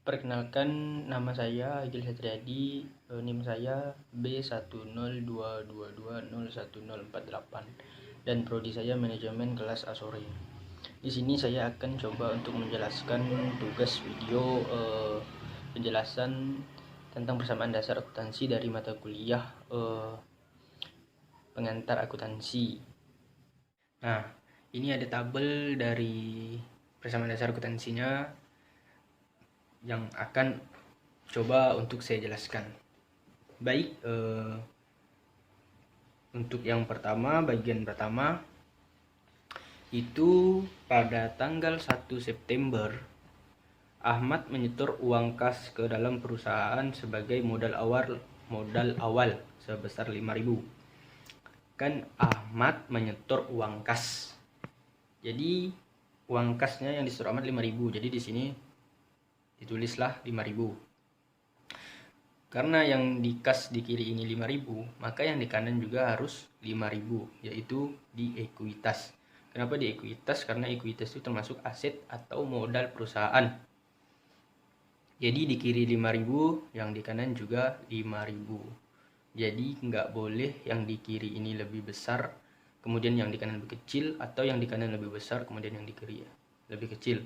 Perkenalkan, nama saya Agil Satriadi, NIM saya B1022201048 dan prodi saya manajemen kelas Asore. Di sini saya akan coba untuk menjelaskan tugas video penjelasan tentang persamaan dasar akuntansi dari mata kuliah pengantar akuntansi. Nah, ini ada tabel dari persamaan dasar akuntansinya yang akan coba untuk saya jelaskan. Baik, untuk yang pertama, bagian pertama itu pada tanggal 1 September Ahmad menyetor uang kas ke dalam perusahaan sebagai modal awal sebesar 5.000. Kan Ahmad menyetor uang kas. Jadi uang kasnya yang disetor Ahmad 5.000. Jadi di sini ditulislah 5.000. Karena yang di kas di kiri ini 5.000, maka yang di kanan juga harus 5.000, yaitu di ekuitas. Kenapa di ekuitas? Karena ekuitas itu termasuk aset atau modal perusahaan. Jadi di kiri 5.000, yang di kanan juga 5.000. Jadi nggak boleh yang di kiri ini lebih besar, kemudian yang di kanan lebih kecil, atau yang di kanan lebih besar, kemudian yang di kiri lebih kecil.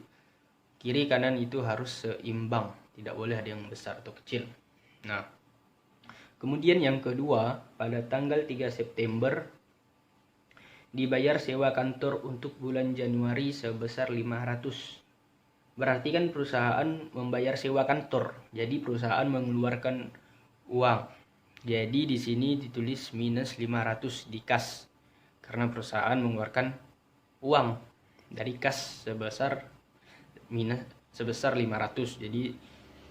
Kiri kanan itu harus seimbang, tidak boleh ada yang besar atau kecil. Nah, kemudian yang kedua, pada tanggal 3 September dibayar sewa kantor untuk bulan Januari sebesar 500. Berarti kan perusahaan membayar sewa kantor, jadi perusahaan mengeluarkan uang. Jadi di sini ditulis minus 500 di kas, karena perusahaan mengeluarkan uang dari kas sebesar 500. Jadi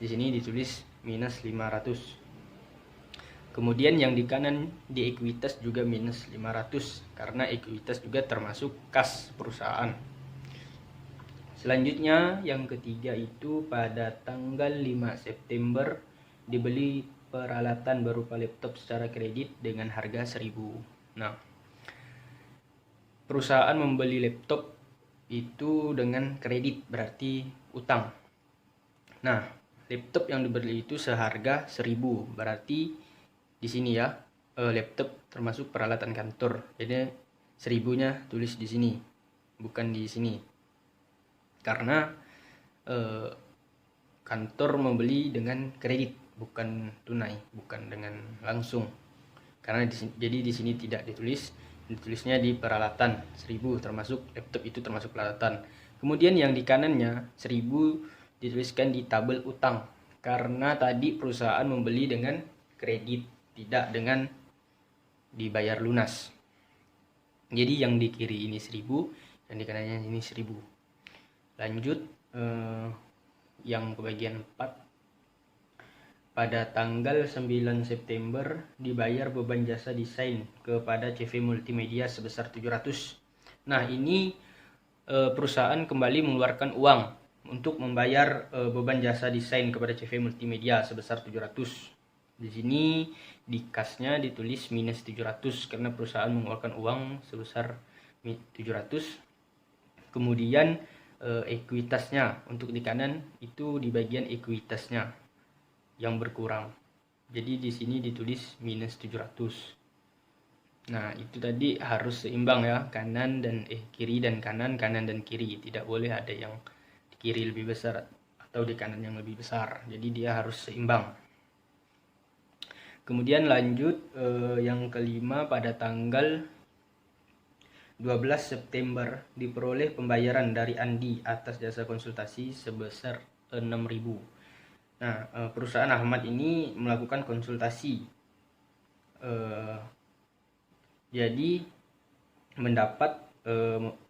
di sini ditulis minus 500. Kemudian yang di kanan di ekuitas juga minus 500 karena ekuitas juga termasuk kas perusahaan. Selanjutnya yang ketiga itu pada tanggal 5 September dibeli peralatan berupa laptop secara kredit dengan harga 1.000. Nah, perusahaan membeli laptop itu dengan kredit, berarti utang. Nah, laptop yang dibeli itu seharga 1.000, berarti di sini ya, laptop termasuk peralatan kantor. Jadi 1.000-nya tulis di sini, bukan di sini. Karena kantor membeli dengan kredit, bukan tunai, bukan dengan langsung. Karena jadi di sini tidak ditulisnya di peralatan 1.000, termasuk laptop itu termasuk peralatan. Kemudian yang di kanannya 1.000 dituliskan di tabel utang, karena tadi perusahaan membeli dengan kredit, tidak dengan dibayar lunas. Jadi yang di kiri ini 1.000, yang di kanannya ini 1.000. Lanjut yang ke bagian 4. Pada tanggal 9 September dibayar beban jasa desain kepada CV Multimedia sebesar 700. Nah, ini perusahaan kembali mengeluarkan uang untuk membayar beban jasa desain kepada CV Multimedia sebesar 700. Di sini di kasnya ditulis minus 700 karena perusahaan mengeluarkan uang sebesar 700. Kemudian ekuitasnya untuk di kanan itu di bagian ekuitasnya yang berkurang. Jadi di sini ditulis minus 700. Nah, itu tadi harus seimbang ya, kanan dan kiri dan kanan dan kiri. Tidak boleh ada yang di kiri lebih besar atau di kanan yang lebih besar. Jadi dia harus seimbang. Kemudian lanjut yang kelima, pada tanggal 12 September diperoleh pembayaran dari Andi atas jasa konsultasi sebesar 6.000. Nah, perusahaan Ahmad ini melakukan konsultasi. Jadi mendapat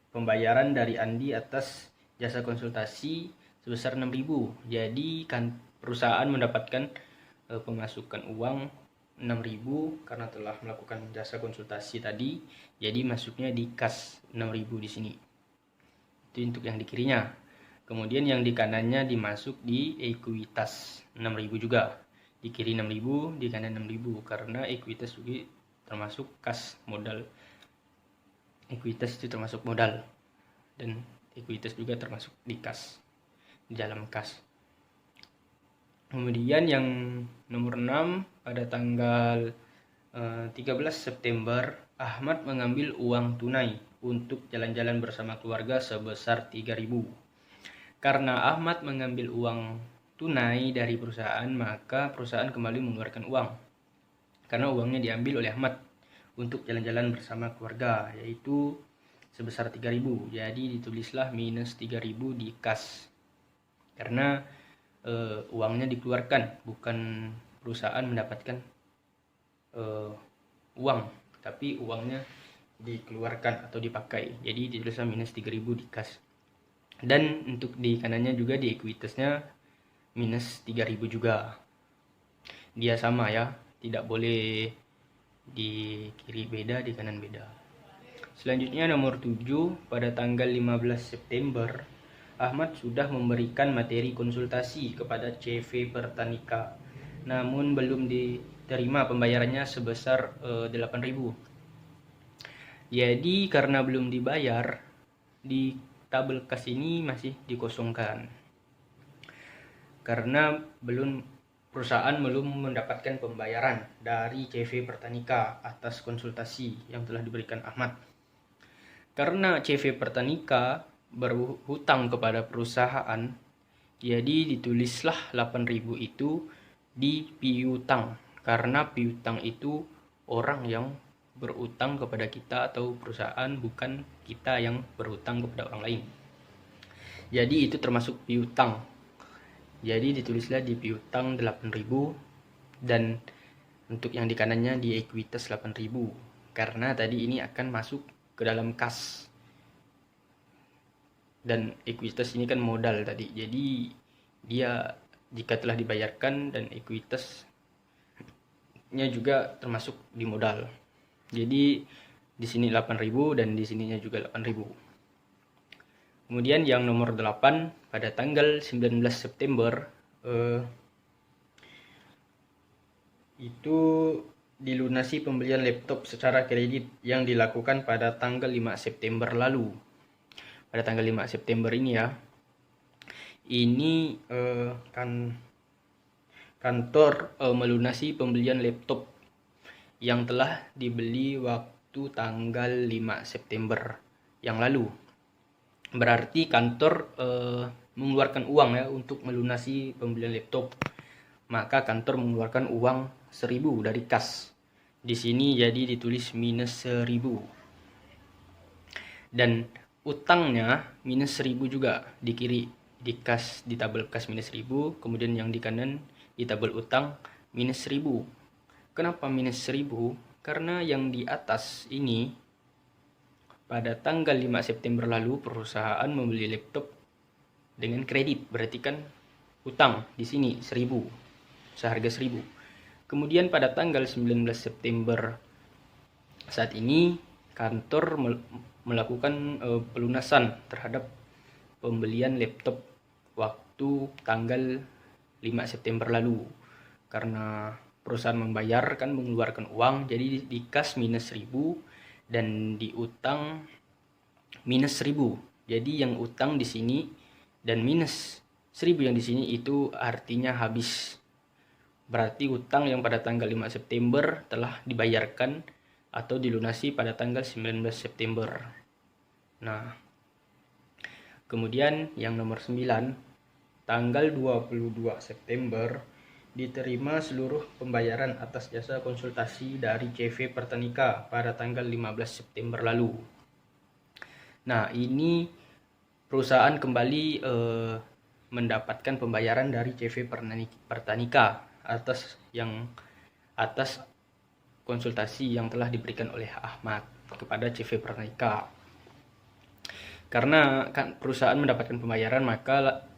pembayaran dari Andi atas jasa konsultasi sebesar 6.000. Jadi kan perusahaan mendapatkan pemasukan uang 6.000 karena telah melakukan jasa konsultasi tadi. Jadi masuknya di kas 6.000 di sini. Itu untuk yang di kirinya. Kemudian yang di kanannya dimasuk di ekuitas 6.000 juga. Di kiri 6.000, di kanan 6.000 karena ekuitas juga termasuk kas modal. Ekuitas itu termasuk modal dan ekuitas juga termasuk di kas, di dalam kas. Kemudian yang nomor 6 pada tanggal 13 September, Ahmad mengambil uang tunai untuk jalan-jalan bersama keluarga sebesar 3.000. Karena Ahmad mengambil uang tunai dari perusahaan, maka perusahaan kembali mengeluarkan uang. Karena uangnya diambil oleh Ahmad untuk jalan-jalan bersama keluarga, yaitu sebesar 3.000. Jadi ditulislah minus 3.000 di kas. Karena uangnya dikeluarkan, bukan perusahaan mendapatkan uang, tapi uangnya dikeluarkan atau dipakai. Jadi ditulislah minus 3.000 di kas. Dan untuk di kanannya juga di ekuitasnya minus 3.000 juga. Dia sama ya, tidak boleh di kiri beda, di kanan beda. Selanjutnya nomor 7, pada tanggal 15 September, Ahmad sudah memberikan materi konsultasi kepada CV Pertanika, namun belum diterima pembayarannya sebesar 8.000. Jadi karena belum dibayar, di tabel kas ini masih dikosongkan. Karena perusahaan belum mendapatkan pembayaran dari CV Pertanika atas konsultasi yang telah diberikan Ahmad. Karena CV Pertanika berhutang kepada perusahaan, jadi ditulislah 8.000 itu di piutang. Karena piutang itu orang yang berutang kepada kita atau perusahaan, bukan kita yang berhutang kepada orang lain. Jadi itu termasuk piutang. Jadi ditulislah di piutang 8.000, dan untuk yang di kanannya di ekuitas 8.000. Karena tadi ini akan masuk ke dalam kas. Dan ekuitas ini kan modal tadi. Jadi dia jika telah dibayarkan, dan ekuitasnya juga termasuk di modal. Jadi di sini 8.000 dan di sininya juga 8.000. Kemudian yang nomor 8, pada tanggal 19 September itu dilunasi pembelian laptop secara kredit yang dilakukan pada tanggal 5 September lalu. Pada tanggal 5 September ini ya, ini kantor melunasi pembelian laptop yang telah dibeli waktu tanggal 5 September yang lalu. Berarti kantor mengeluarkan uang ya untuk melunasi pembelian laptop. Maka kantor mengeluarkan uang 1.000 dari kas. Di sini jadi ditulis minus 1.000. Dan utangnya minus 1.000 juga di kiri, di kas, di tabel kas minus 1.000. Kemudian yang di kanan di tabel utang minus 1.000. Kenapa minus 1.000? Karena yang di atas ini pada tanggal 5 September lalu perusahaan membeli laptop dengan kredit, berarti kan utang di sini 1.000, seharga 1.000. Kemudian pada tanggal 19 September saat ini kantor melakukan pelunasan terhadap pembelian laptop waktu tanggal 5 September lalu. Karena perusahaan membayar kan mengeluarkan uang, jadi di kas minus 1.000 dan di utang minus 1.000. Jadi yang utang di sini dan minus 1.000 yang di sini itu artinya habis. Berarti utang yang pada tanggal 5 September telah dibayarkan atau dilunasi pada tanggal 19 September. Nah, kemudian yang nomor 9, tanggal 22 September diterima seluruh pembayaran atas jasa konsultasi dari CV Pertanika pada tanggal 15 September lalu. Nah, ini perusahaan kembali mendapatkan pembayaran dari CV Pertanika atas konsultasi yang telah diberikan oleh Ahmad kepada CV Pertanika. Karena kan perusahaan mendapatkan pembayaran, maka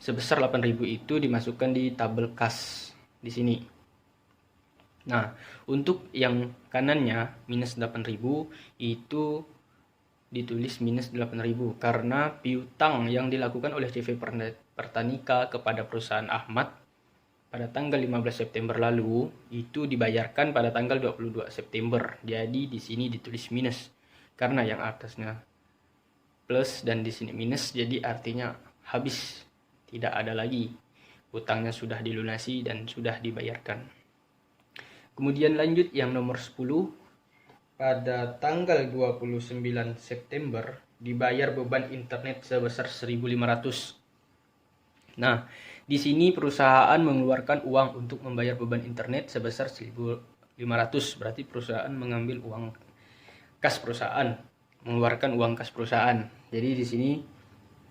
sebesar 8.000 itu dimasukkan di tabel kas di sini. Nah, untuk yang kanannya minus 8.000 itu ditulis minus 8.000 karena piutang yang dilakukan oleh CV Pertanika kepada perusahaan Ahmad pada tanggal 15 September lalu itu dibayarkan pada tanggal 22 September. Jadi di sini ditulis minus karena yang atasnya plus dan di sini minus, jadi artinya habis, tidak ada lagi hutangnya sudah dilunasi dan sudah dibayarkan. Kemudian lanjut yang nomor 10, pada tanggal 29 September dibayar beban internet sebesar 1.500. Nah, di sini perusahaan mengeluarkan uang untuk membayar beban internet sebesar 1.500. Berarti perusahaan mengambil uang kas perusahaan, mengeluarkan uang kas perusahaan. Jadi di sini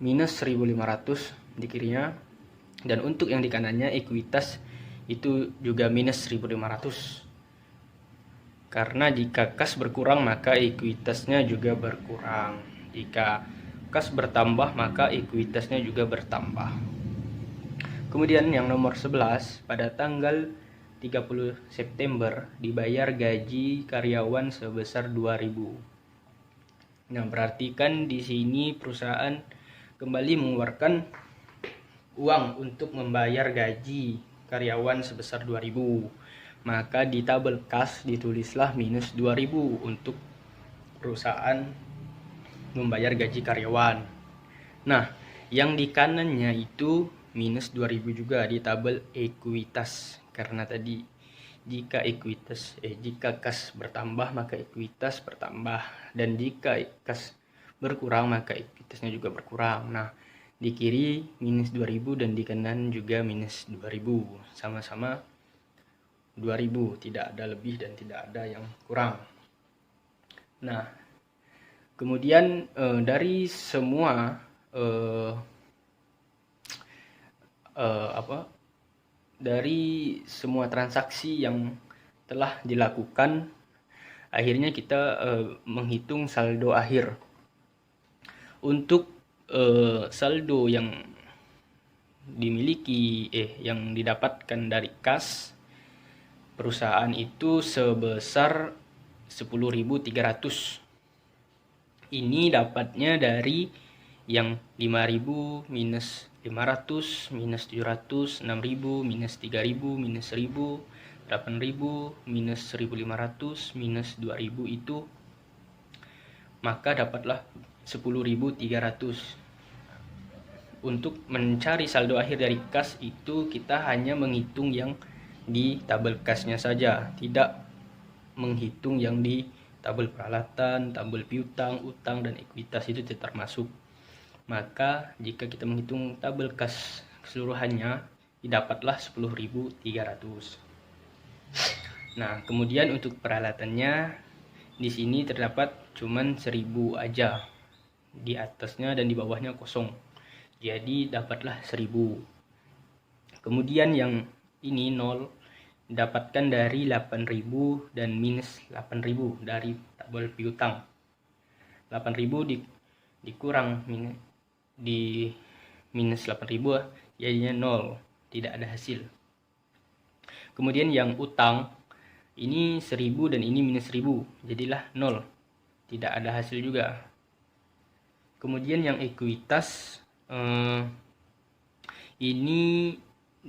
minus 1.500 di kirinya, dan untuk yang di kanannya ekuitas itu juga minus 1.500. Karena jika kas berkurang maka ekuitasnya juga berkurang. Jika kas bertambah maka ekuitasnya juga bertambah. Kemudian yang nomor 11, pada tanggal 30 September dibayar gaji karyawan sebesar 2.000. Nah, berarti kan di sini perusahaan kembali mengeluarkan uang untuk membayar gaji karyawan sebesar 2.000. Maka di tabel kas ditulislah minus 2.000 untuk perusahaan membayar gaji karyawan. Nah, yang di kanannya itu minus 2.000 juga di tabel ekuitas. Karena tadi jika kas bertambah maka ekuitas bertambah, dan jika kas berkurang maka ekuitasnya juga berkurang. Nah, di kiri minus 2.000 dan di kanan juga minus 2.000, sama-sama 2.000, tidak ada lebih dan tidak ada yang kurang. Nah, kemudian dari semua dari semua transaksi yang telah dilakukan, akhirnya kita menghitung saldo akhir. Untuk saldo yang dimiliki yang didapatkan dari kas perusahaan itu sebesar 10.300. Ini dapatnya dari yang 5.000 minus 500 minus 700, 6.000 minus 3.000 minus 1.000, 8.000 minus 1.500 minus 2.000 itu, maka dapatlah 10.300. Untuk mencari saldo akhir dari kas itu kita hanya menghitung yang di tabel kasnya saja, tidak menghitung yang di tabel peralatan, tabel piutang, utang, dan ekuitas itu tidak termasuk. Maka jika kita menghitung tabel kas keseluruhannya, didapatlah 10.300. Nah, kemudian untuk peralatannya di sini terdapat cuman 1.000 aja. Di atasnya dan di bawahnya kosong. Jadi dapatlah 1.000. Kemudian yang ini 0 dapatkan dari 8.000 dan minus 8.000 dari tabel piutang. 8.000 dikurang di minus 8.000 jadinya 0, tidak ada hasil. Kemudian yang utang ini 1.000 dan ini minus 1.000, jadilah 0, tidak ada hasil juga. Kemudian yang ekuitas ini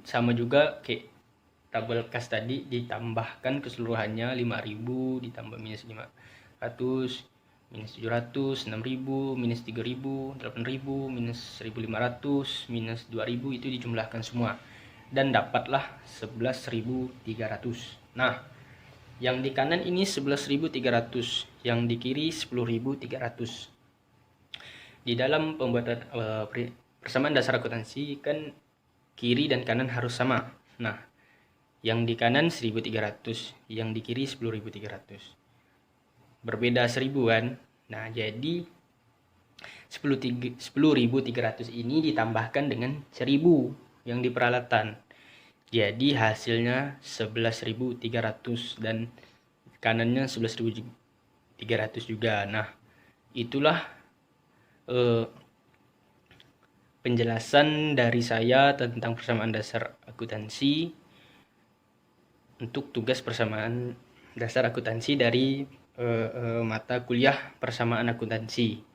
sama juga kayak tabel kas tadi, ditambahkan keseluruhannya 5.000 ditambah minus 500 minus 700, 6.000 minus 3.000, 8.000 minus 1.500 minus 2.000, itu dijumlahkan semua dan dapatlah 11.300. Nah, yang di kanan ini 11.300, yang di kiri 10.300. Di dalam pembuatan persamaan dasar akuntansi kan kiri dan kanan harus sama. Nah, yang di kanan 1.300, yang di kiri 10.300. Berbeda 1.000 kan? Nah, jadi 10.300 ini ditambahkan dengan 1.000 yang di peralatan. Jadi hasilnya 11.300 dan kanannya 11.300 juga. Nah, itulah penjelasan dari saya tentang persamaan dasar akuntansi untuk tugas persamaan dasar akuntansi dari mata kuliah persamaan akuntansi.